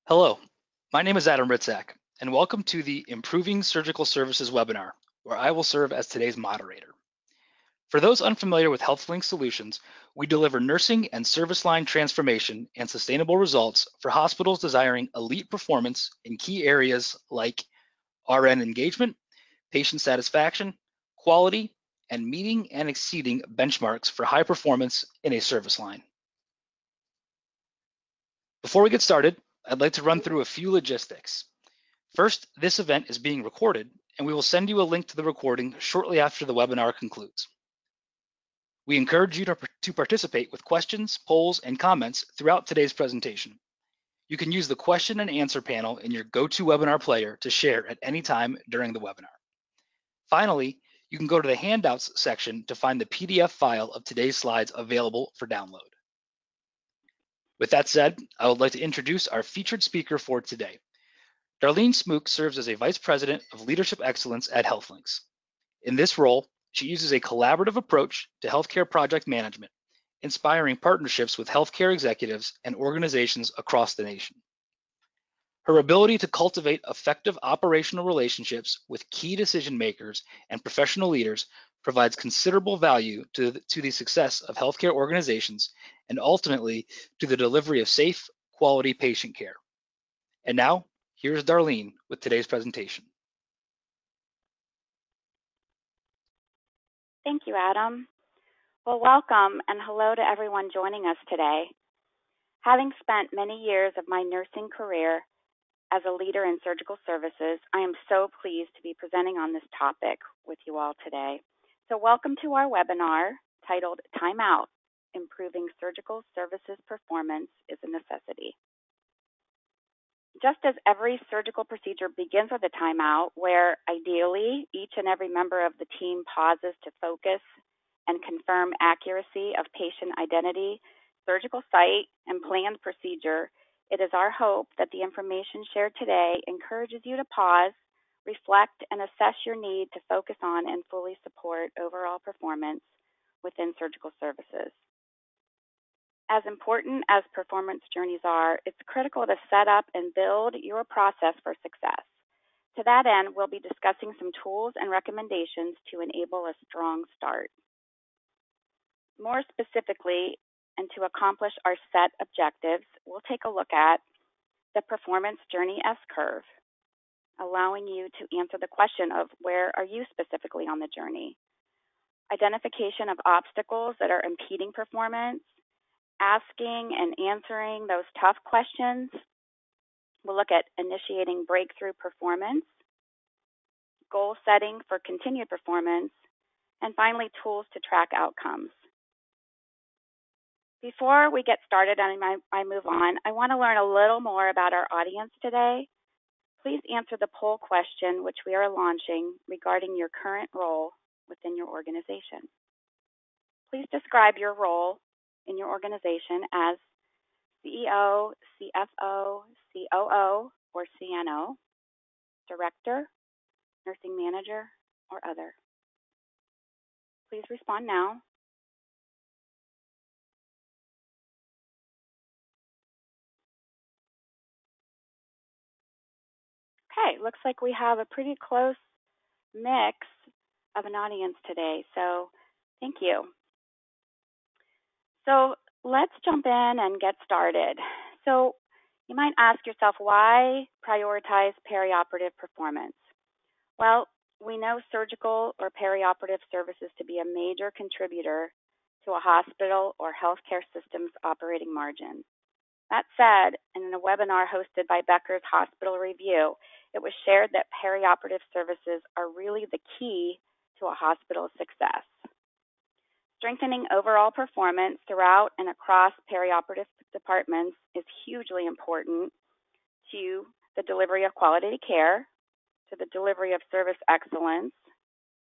Hello, my name is Adam Ritzak, and welcome to the Improving Surgical Services webinar, where I will serve as today's moderator. For those unfamiliar with HealthLinx solutions, we deliver nursing and service line transformation and sustainable results for hospitals desiring elite performance in key areas like RN engagement, patient satisfaction, quality, and meeting and exceeding benchmarks for high performance in a service line. Before we get started, I'd like to run through a few logistics. First, this event is being recorded, and we will send you a link to the recording shortly after the webinar concludes. We encourage you to participate with questions, polls, and comments throughout today's presentation. You can use the question and answer panel in your GoToWebinar player to share at any time during the webinar. Finally, you can go to the handouts section to find the PDF file of today's slides available for download. With that said, I would like to introduce our featured speaker for today. Darlene Smook serves as a Vice President of Leadership Excellence at HealthLinx. In this role, she uses a collaborative approach to healthcare project management, inspiring partnerships with healthcare executives and organizations across the nation. Her ability to cultivate effective operational relationships with key decision makers and professional leaders provides considerable value to the success of healthcare organizations and ultimately to the delivery of safe, quality patient care. And now, here's Darlene with today's presentation. Thank you, Adam. Well, welcome and hello to everyone joining us today. Having spent many years of my nursing career as a leader in surgical services, I am so pleased to be presenting on this topic with you all today. So welcome to our webinar titled Time Out, Improving Surgical Services Performance is a Necessity. Just as every surgical procedure begins with a timeout, where ideally each and every member of the team pauses to focus and confirm accuracy of patient identity, surgical site, and planned procedure, it is our hope that the information shared today encourages you to pause, reflect, and assess your need to focus on and fully support overall performance within surgical services. As important as performance journeys are, it's critical to set up and build your process for success. To that end, we'll be discussing some tools and recommendations to enable a strong start. More specifically, and to accomplish our set objectives, we'll take a look at the performance journey S-curve, allowing you to answer the question of where are you specifically on the journey, identification of obstacles that are impeding performance, asking and answering those tough questions. We'll look at initiating breakthrough performance, goal setting for continued performance, and finally, tools to track outcomes. Before we get started and I move on, I want to learn a little more about our audience today. Please answer the poll question which we are launching regarding your current role within your organization. Please describe your role in your organization as CEO, CFO, COO, or CNO, director, nursing manager, or other. Please respond now. Okay, looks like we have a pretty close mix of an audience today, so thank you. So let's jump in and get started. So you might ask yourself, why prioritize perioperative performance? Well, we know surgical or perioperative services to be a major contributor to a hospital or healthcare system's operating margin. That said, in a webinar hosted by Becker's Hospital Review, it was shared that perioperative services are really the key to a hospital's success. Strengthening overall performance throughout and across perioperative departments is hugely important to the delivery of quality care, to the delivery of service excellence,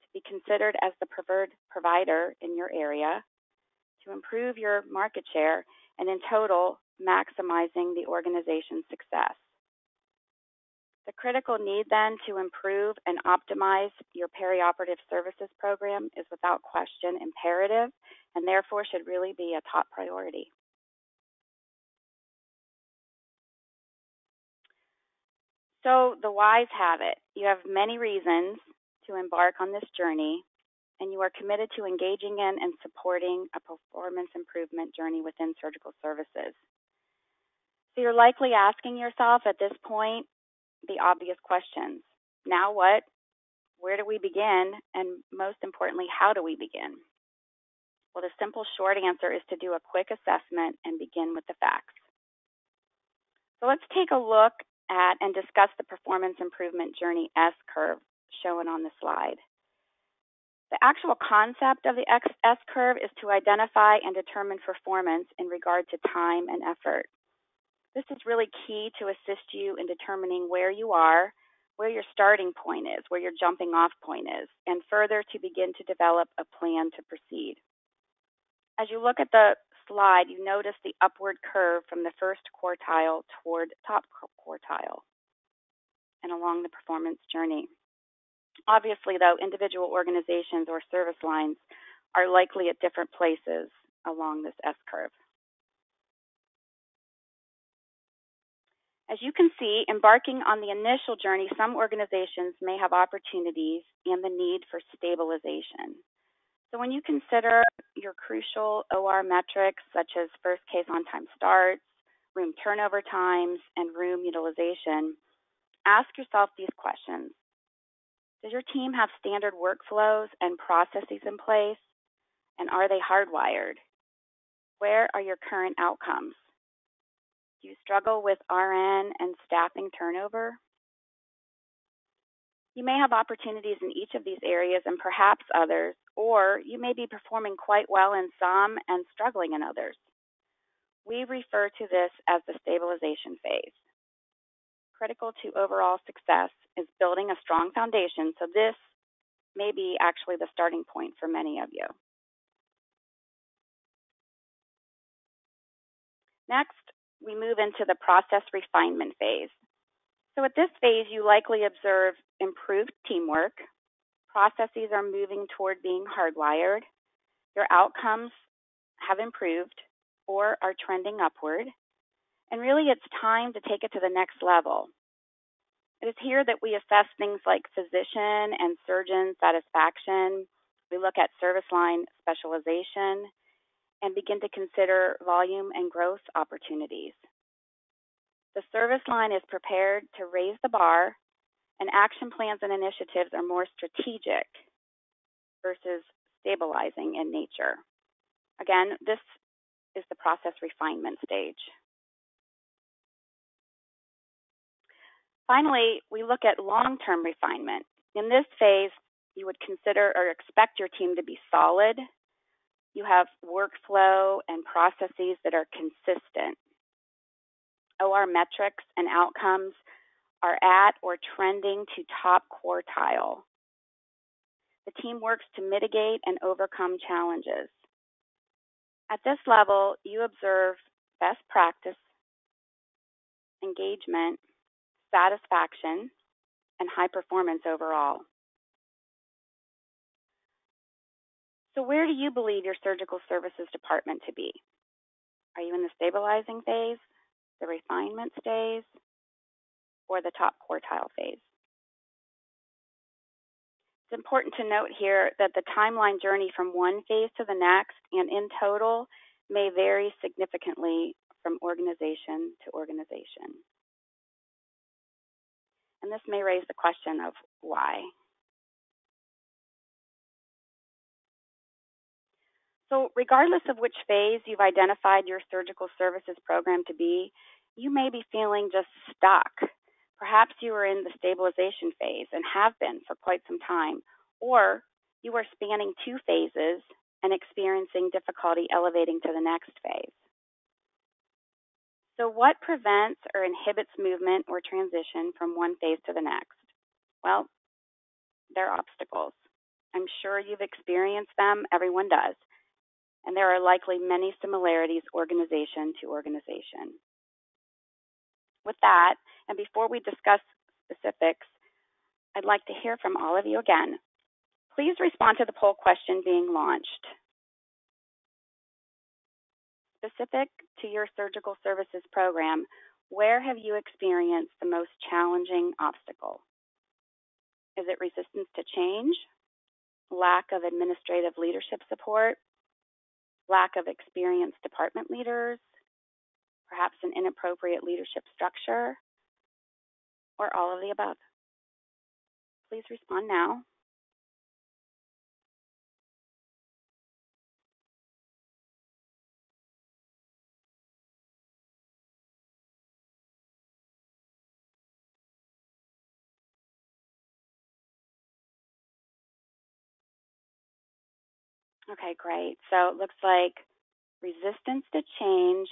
to be considered as the preferred provider in your area, to improve your market share, and in total, maximizing the organization's success. The critical need then to improve and optimize your perioperative services program is without question imperative and therefore should really be a top priority. So the whys have it. You have many reasons to embark on this journey, and you are committed to engaging in and supporting a performance improvement journey within surgical services. So you're likely asking yourself at this point the obvious questions. Now what? Where do we begin? And most importantly, how do we begin? Well, the simple short answer is to do a quick assessment and begin with the facts. So let's take a look at and discuss the performance improvement journey S-curve shown on the slide. The actual concept of the S-curve is to identify and determine performance in regard to time and effort. This is really key to assist you in determining where you are, where your starting point is, where your jumping off point is, and further to begin to develop a plan to proceed. As you look at the slide, you notice the upward curve from the first quartile toward top quartile and along the performance journey. Obviously, though, individual organizations or service lines are likely at different places along this S-curve. As you can see, embarking on the initial journey, some organizations may have opportunities and the need for stabilization. So when you consider your crucial OR metrics, such as first case on-time starts, room turnover times, and room utilization, ask yourself these questions. Does your team have standard workflows and processes in place? And are they hardwired? Where are your current outcomes? Do you struggle with RN and staffing turnover? You may have opportunities in each of these areas and perhaps others, or you may be performing quite well in some and struggling in others. We refer to this as the stabilization phase. Critical to overall success is building a strong foundation, so this may be actually the starting point for many of you. Next, we move into the process refinement phase. So at this phase, you likely observe improved teamwork, processes are moving toward being hardwired, your outcomes have improved or are trending upward, and really it's time to take it to the next level. It is here that we assess things like physician and surgeon satisfaction, we look at service line specialization, and begin to consider volume and growth opportunities. The service line is prepared to raise the bar, and action plans and initiatives are more strategic versus stabilizing in nature. Again, this is the process refinement stage. Finally, we look at long-term refinement. In this phase, you would consider or expect your team to be solid. You have workflow and processes that are consistent. OR metrics and outcomes are at or trending to top quartile. The team works to mitigate and overcome challenges. At this level, you observe best practice, engagement, satisfaction, and high performance overall. So where do you believe your surgical services department to be? Are you in the stabilizing phase, the refinement phase, or the top quartile phase? It's important to note here that the timeline journey from one phase to the next and in total may vary significantly from organization to organization. And this may raise the question of why. So regardless of which phase you've identified your surgical services program to be, you may be feeling just stuck. Perhaps you are in the stabilization phase and have been for quite some time, or you are spanning two phases and experiencing difficulty elevating to the next phase. So what prevents or inhibits movement or transition from one phase to the next? Well, there are obstacles. I'm sure you've experienced them. Everyone does. And there are likely many similarities organization to organization. With that, and before we discuss specifics, I'd like to hear from all of you again. Please respond to the poll question being launched. Specific to your surgical services program, where have you experienced the most challenging obstacle? Is it resistance to change, lack of administrative leadership support, lack of experienced department leaders, perhaps an inappropriate leadership structure, or all of the above? Please respond now. Okay, great. So it looks like resistance to change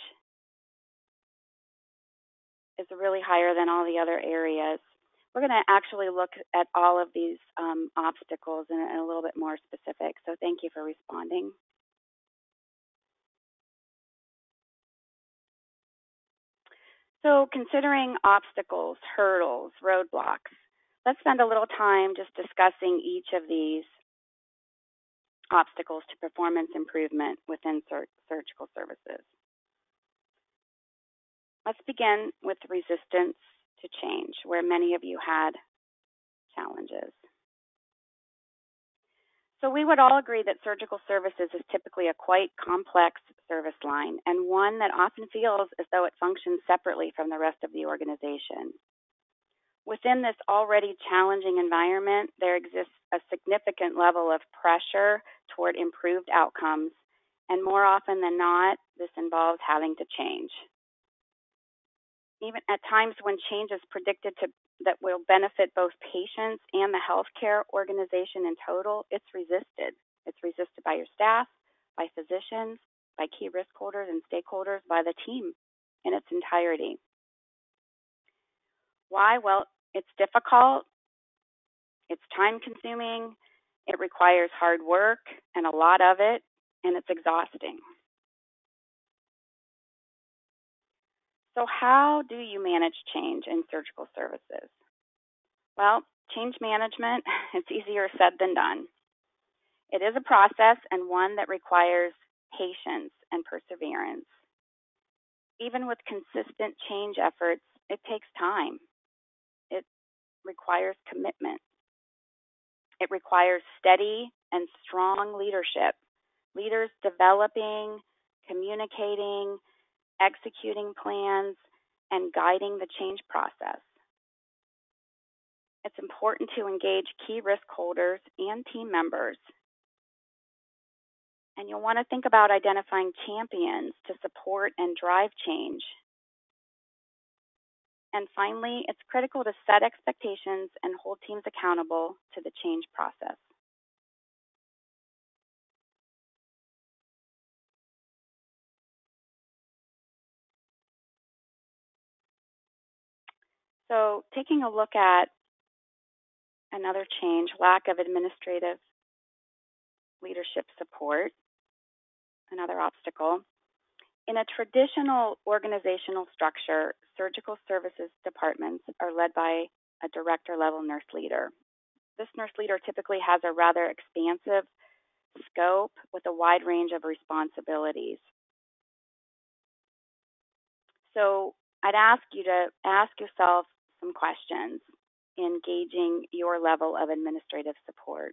is really higher than all the other areas. We're going to actually look at all of these obstacles in a little bit more specific, so thank you for responding. So considering obstacles, hurdles, roadblocks, let's spend a little time just discussing each of these obstacles to performance improvement within surgical services. Let's begin with resistance to change, where many of you had challenges. So we would all agree that surgical services is typically a quite complex service line and one that often feels as though it functions separately from the rest of the organization. Within this already challenging environment, there exists a significant level of pressure toward improved outcomes, and more often than not, this involves having to change. Even at times when change is predicted that will benefit both patients and the healthcare organization in total, it's resisted. It's resisted by your staff, by physicians, by key risk holders and stakeholders, by the team in its entirety. Why? Well, it's difficult, it's time-consuming, it requires hard work and a lot of it, and it's exhausting. So how do you manage change in surgical services? Well, change management, it's easier said than done. It is a process and one that requires patience and perseverance. Even with consistent change efforts, it takes time. It requires commitment. It requires steady and strong leadership, leaders developing, communicating, executing plans, and guiding the change process. It's important to engage key risk holders and team members. And you'll want to think about identifying champions to support and drive change. And finally, it's critical to set expectations and hold teams accountable to the change process. So taking a look at another change, lack of administrative leadership support, another obstacle. In a traditional organizational structure, surgical services departments are led by a director-level nurse leader. This nurse leader typically has a rather expansive scope with a wide range of responsibilities. So I'd ask you to ask yourself some questions in gauging your level of administrative support.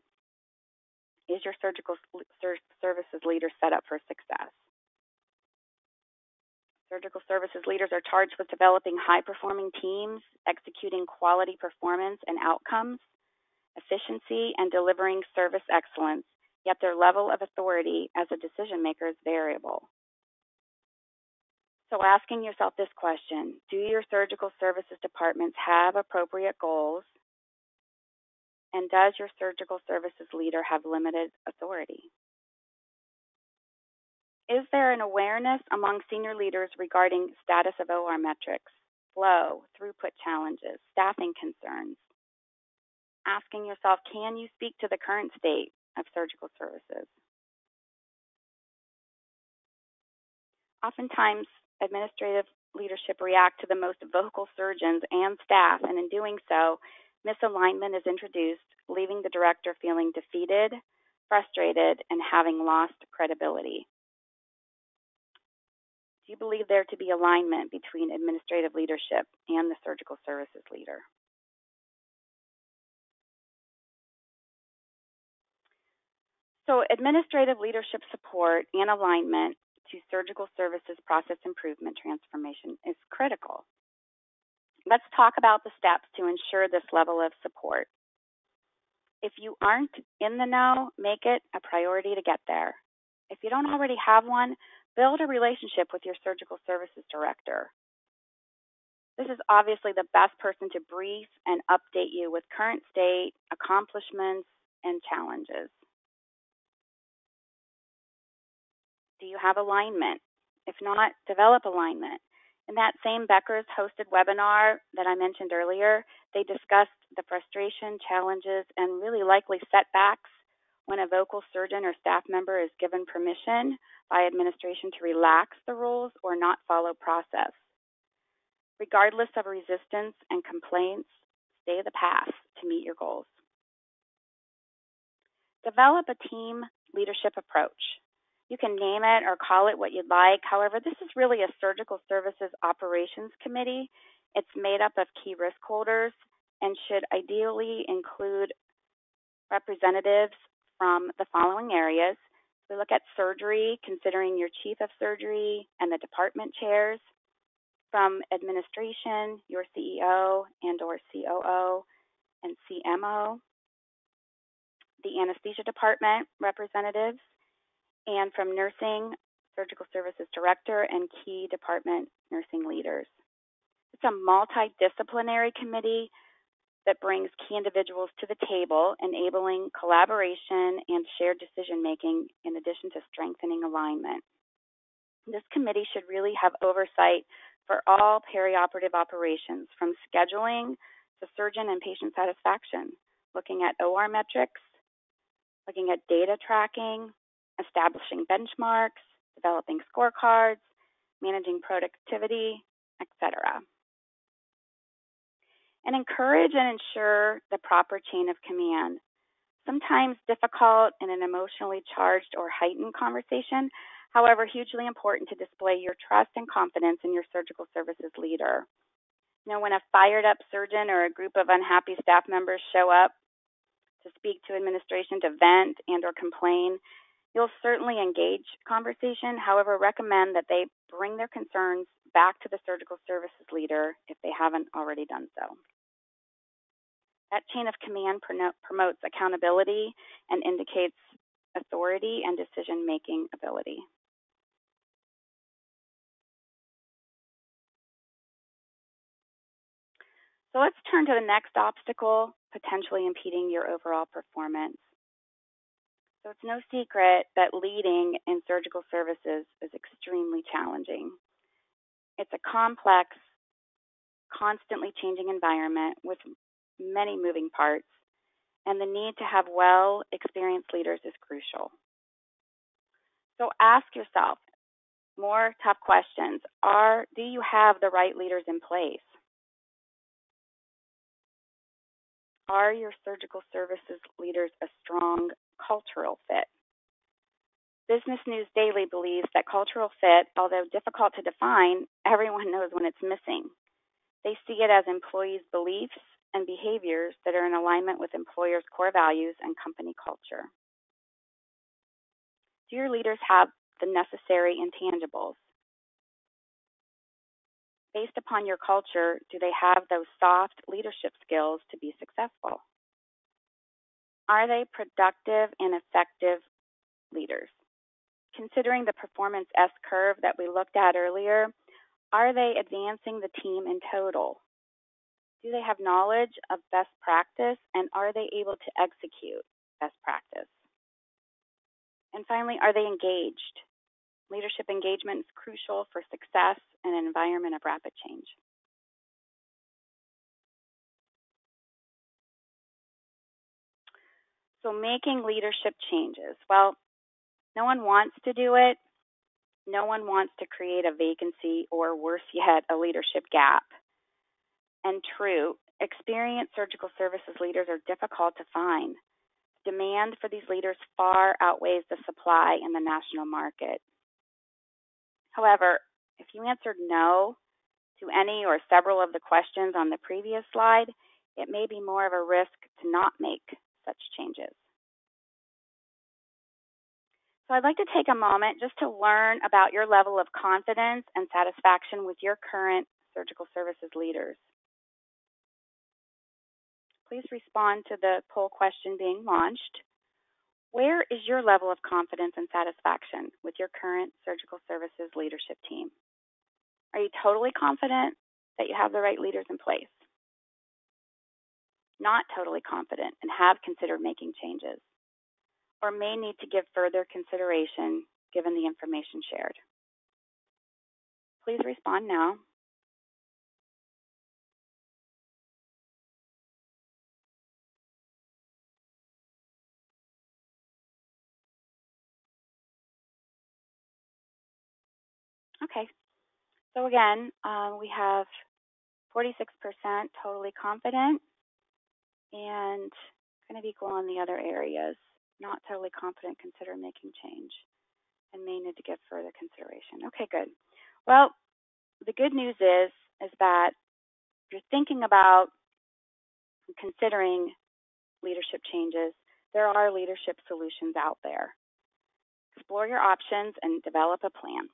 Is your surgical services leader set up for success? Surgical services leaders are charged with developing high-performing teams, executing quality performance and outcomes, efficiency, and delivering service excellence, yet their level of authority as a decision maker is variable. So asking yourself this question, do your surgical services departments have appropriate goals? And does your surgical services leader have limited authority? Is there an awareness among senior leaders regarding status of OR metrics, flow, throughput challenges, staffing concerns? Asking yourself, can you speak to the current state of surgical services? Oftentimes, administrative leadership react to the most vocal surgeons and staff, and in doing so, misalignment is introduced, leaving the director feeling defeated, frustrated, and having lost credibility. Do you believe there to be alignment between administrative leadership and the surgical services leader? So administrative leadership support and alignment to surgical services process improvement transformation is critical. Let's talk about the steps to ensure this level of support. If you aren't in the know, make it a priority to get there. If you don't already have one, build a relationship with your surgical services director. This is obviously the best person to brief and update you with current state, accomplishments, and challenges. Do you have alignment? If not, develop alignment. In that same Becker's hosted webinar that I mentioned earlier, they discussed the frustration, challenges, and really likely setbacks when a vocal surgeon or staff member is given permission by administration to relax the rules or not follow process. Regardless of resistance and complaints, stay the path to meet your goals. Develop a team leadership approach. You can name it or call it what you'd like. However, this is really a surgical services operations committee. It's made up of key risk holders and should ideally include representatives from the following areas. We look at surgery, considering your chief of surgery and the department chairs. From administration, your CEO and or COO and CMO. The anesthesia department representatives, and from nursing, surgical services director, and key department nursing leaders. It's a multidisciplinary committee that brings key individuals to the table, enabling collaboration and shared decision-making in addition to strengthening alignment. This committee should really have oversight for all perioperative operations, from scheduling to surgeon and patient satisfaction, looking at OR metrics, looking at data tracking, establishing benchmarks, developing scorecards, managing productivity, etc. And encourage and ensure the proper chain of command. Sometimes difficult in an emotionally charged or heightened conversation, however, hugely important to display your trust and confidence in your surgical services leader. You know, when a fired up surgeon or a group of unhappy staff members show up to speak to administration, to vent and or complain, you'll certainly engage conversation. However, recommend that they bring their concerns back to the surgical services leader if they haven't already done so. That chain of command promotes accountability and indicates authority and decision-making ability. So let's turn to the next obstacle, potentially impeding your overall performance. So it's no secret that leading in surgical services is extremely challenging. It's a complex, constantly changing environment with many moving parts, and the need to have well-experienced leaders is crucial. So ask yourself more tough questions. Do you have the right leaders in place? Are your surgical services leaders a strong cultural fit? Business News Daily believes that cultural fit, although difficult to define, everyone knows when it's missing. They see it as employees' beliefs and behaviors that are in alignment with employers' core values and company culture. Do your leaders have the necessary intangibles? Based upon your culture, do they have those soft leadership skills to be successful? Are they productive and effective leaders? Considering the performance S-curve that we looked at earlier, are they advancing the team in total? Do they have knowledge of best practice, and are they able to execute best practice? And finally, are they engaged? Leadership engagement is crucial for success in an environment of rapid change. So making leadership changes. Well, no one wants to do it. No one wants to create a vacancy or, worse yet, a leadership gap. And true, experienced surgical services leaders are difficult to find. Demand for these leaders far outweighs the supply in the national market. However, If you answered no to any or several of the questions on the previous slide, it may be more of a risk to not make such changes. So I'd like to take a moment just to learn about your level of confidence and satisfaction with your current surgical services leaders. Please respond to the poll question being launched. Where is your level of confidence and satisfaction with your current surgical services leadership team? Are you totally confident that you have the right leaders in place? Not totally confident and have considered making changes, or may need to give further consideration given the information shared? Please respond now. Okay, so again, we have 46% totally confident and kind of equal on the other areas. Not totally confident, consider making change, and may need to give further consideration. Okay, good. Well, the good news is that if you're thinking about considering leadership changes, there are leadership solutions out there. Explore your options and develop a plan.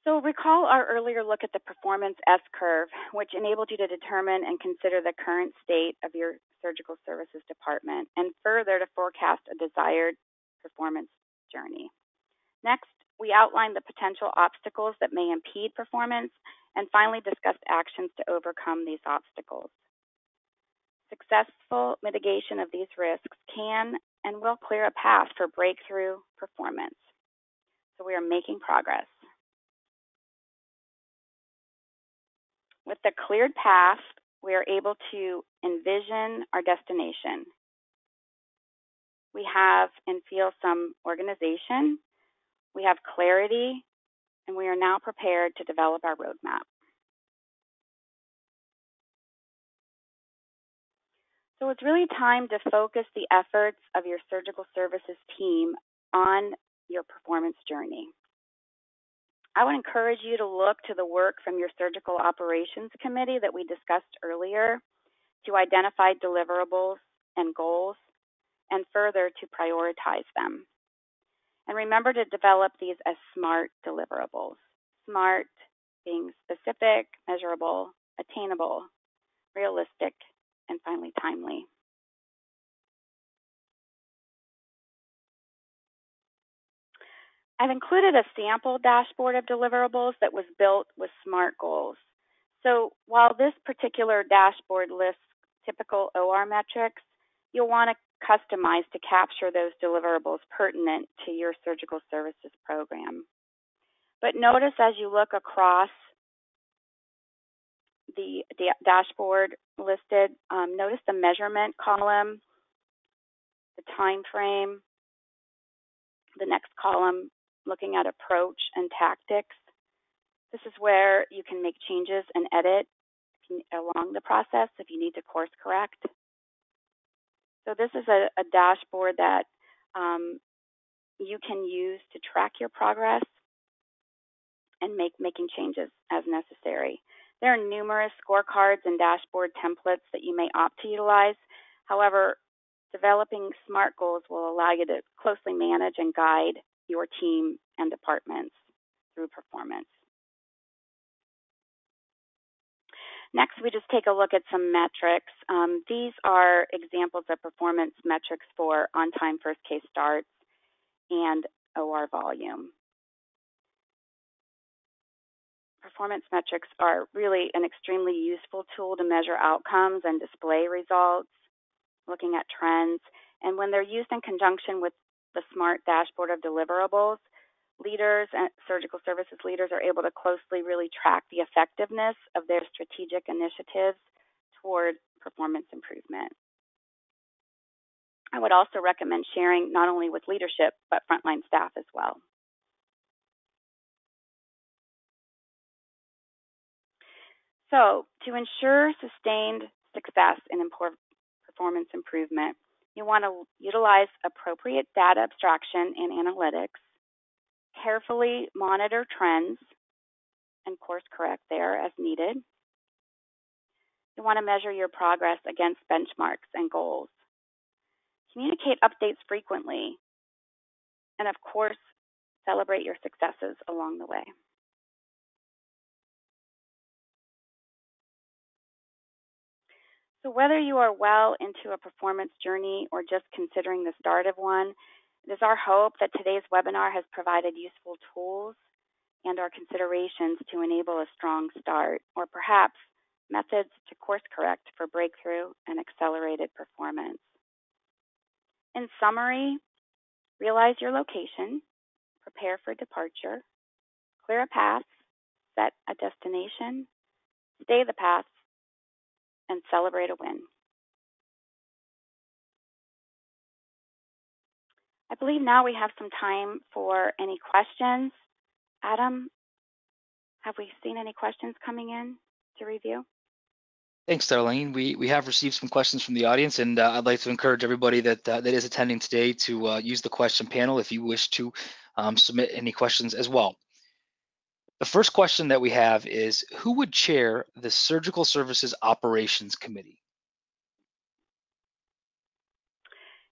So recall our earlier look at the performance S-curve, which enabled you to determine and consider the current state of your surgical services department and further to forecast a desired performance journey. Next, we outlined the potential obstacles that may impede performance and finally discussed actions to overcome these obstacles. Successful mitigation of these risks can and will clear a path for breakthrough performance. So we are making progress. With the cleared path, we are able to envision our destination. We have and feel some organization, we have clarity, and we are now prepared to develop our roadmap. So it's really time to focus the efforts of your surgical services team on your performance journey. I would encourage you to look to the work from your surgical operations committee that we discussed earlier to identify deliverables and goals and further to prioritize them. And remember to develop these as SMART deliverables. SMART being specific, measurable, attainable, realistic, and finally timely. I've included a sample dashboard of deliverables that was built with SMART goals. So while this particular dashboard lists typical OR metrics, you'll want to customize to capture those deliverables pertinent to your surgical services program. But notice as you look across the dashboard listed, notice the measurement column, the time frame, the next column looking at approach and tactics. This is where you can make changes and edit along the process if you need to course correct. So this is a dashboard that you can use to track your progress and making changes as necessary. There are numerous scorecards and dashboard templates that you may opt to utilize. However, developing SMART goals will allow you to closely manage and guide your team and departments through performance. Next, we just take a look at some metrics. These are examples of performance metrics for on-time first case starts and OR volume. Performance metrics are really an extremely useful tool to measure outcomes and display results, looking at trends. And when they're used in conjunction with the SMART dashboard of deliverables, leaders and surgical services leaders are able to closely really track the effectiveness of their strategic initiatives toward performance improvement. I would also recommend sharing not only with leadership, but frontline staff as well. So to ensure sustained success in performance improvement, you want to utilize appropriate data abstraction and analytics. carefully monitor trends and course correct there as needed. You want to measure your progress against benchmarks and goals. Communicate updates frequently, and of course, celebrate your successes along the way. So whether you are well into a performance journey or just considering the start of one, it is our hope that today's webinar has provided useful tools and our considerations to enable a strong start, or perhaps methods to course correct for breakthrough and accelerated performance. In summary, realize your location, prepare for departure, clear a path, set a destination, stay the path, and celebrate a win. I believe now we have some time for any questions. Adam, have we seen any questions coming in to review? Thanks, Darlene. We have received some questions from the audience, and I'd like to encourage everybody that is attending today to use the question panel if you wish to submit any questions as well. The first question that we have is, who would chair the Surgical Services Operations Committee?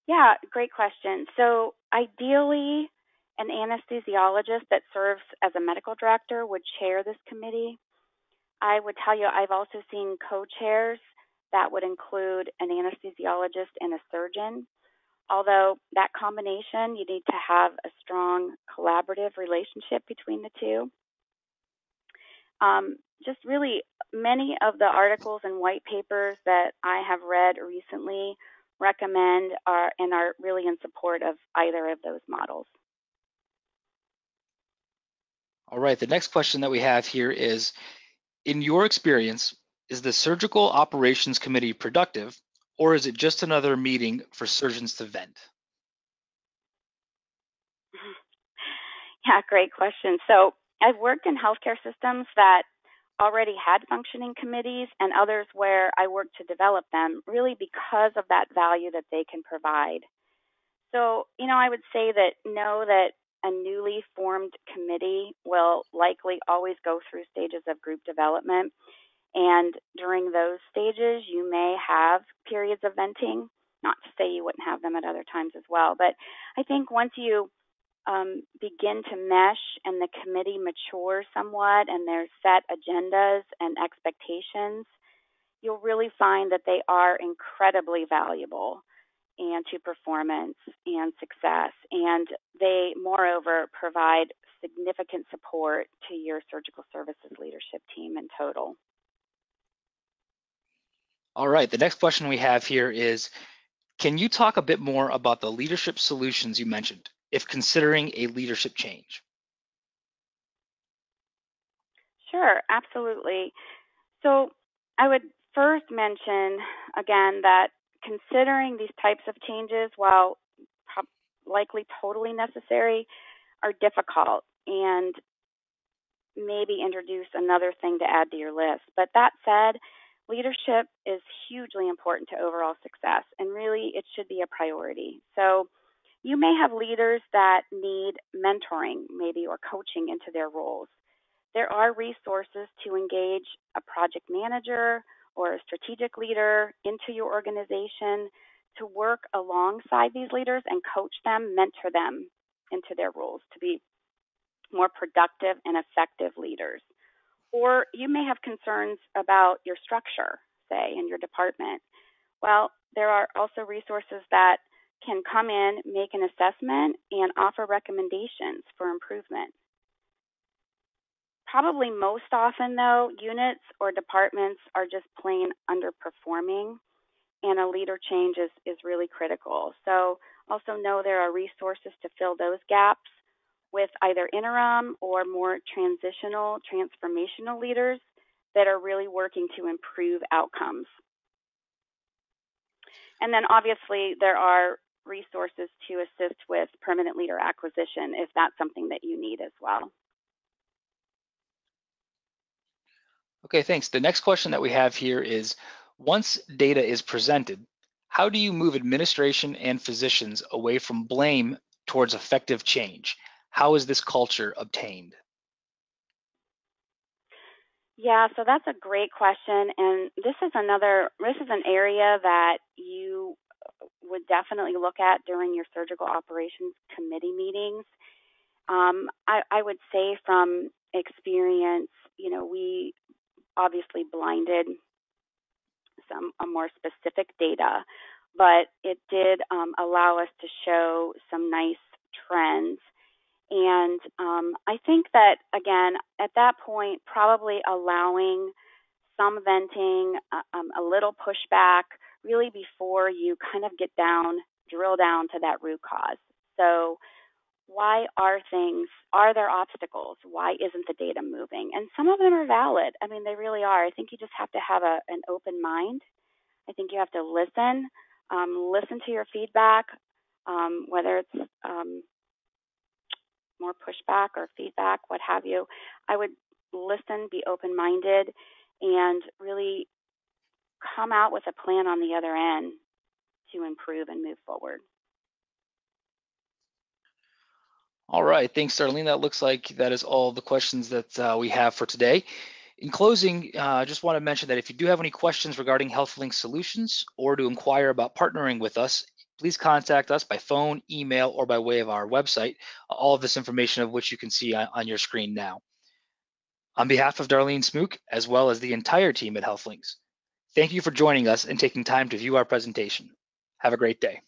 Yeah, great question. So ideally, an anesthesiologist that serves as a medical director would chair this committee. I would tell you I've also seen co-chairs that would include an anesthesiologist and a surgeon. Although that combination, you need to have a strong collaborative relationship between the two. Just really many of the articles and white papers that I have read recently recommend and are really in support of either of those models. All right, the next question that we have here is, in your experience, is the Surgical Operations Committee productive, or is it just another meeting for surgeons to vent? Yeah, great question. So I've worked in healthcare systems that already had functioning committees and others where I worked to develop them, really because of that value that they can provide. So, I would say that know that a newly formed committee will likely always go through stages of group development. And during those stages, you may have periods of venting, not to say you wouldn't have them at other times as well. But I think once you begin to mesh and the committee matures somewhat and there's set agendas and expectations, you'll really find that they are incredibly valuable and to performance and success. And they, moreover, provide significant support to your surgical services leadership team in total. All right, the next question we have here is, can you talk a bit more about the leadership solutions you mentioned, if considering a leadership change? Sure, absolutely. So I would first mention, again, that considering these types of changes, while likely totally necessary, are difficult and maybe introduce another thing to add to your list. But that said, leadership is hugely important to overall success, and really it should be a priority. So you may have leaders that need mentoring, maybe, or coaching into their roles. There are resources to engage a project manager or a strategic leader into your organization to work alongside these leaders and coach them, mentor them into their roles to be more productive and effective leaders. Or you may have concerns about your structure, say, in your department. Well, there are also resources that can come in, make an assessment, and offer recommendations for improvement. Probably most often, though, units or departments are just plain underperforming, and a leader change is really critical. So also know there are resources to fill those gaps with either interim or more transformational leaders that are really working to improve outcomes. And then obviously there are resources to assist with permanent leader acquisition if that's something that you need as well. Okay, thanks. The next question that we have here is, once data is presented, how do you move administration and physicians away from blame towards effective change? How is this culture obtained? Yeah, so that's a great question, and this is an area that you would definitely look at during your surgical operations committee meetings. I would say from experience, we obviously blinded some more specific data, but it did allow us to show some nice trends. And I think that, again, at that point, probably allowing some venting, a little pushback, really before you kind of drill down to that root cause. So why are there obstacles? Why isn't the data moving? And some of them are valid. I mean, they really are. I think you just have to have an open mind. I think you have to listen to your feedback, whether it's more pushback or feedback, what have you. I would listen, be open-minded, and really come out with a plan on the other end to improve and move forward. All right, thanks, Darlene. That looks like that is all the questions that we have for today. In closing, I just want to mention that if you do have any questions regarding HealthLinx solutions or to inquire about partnering with us, please contact us by phone, email, or by way of our website, all of this information of which you can see on your screen now. On behalf of Darlene Smook, as well as the entire team at HealthLinx, thank you for joining us and taking time to view our presentation. Have a great day.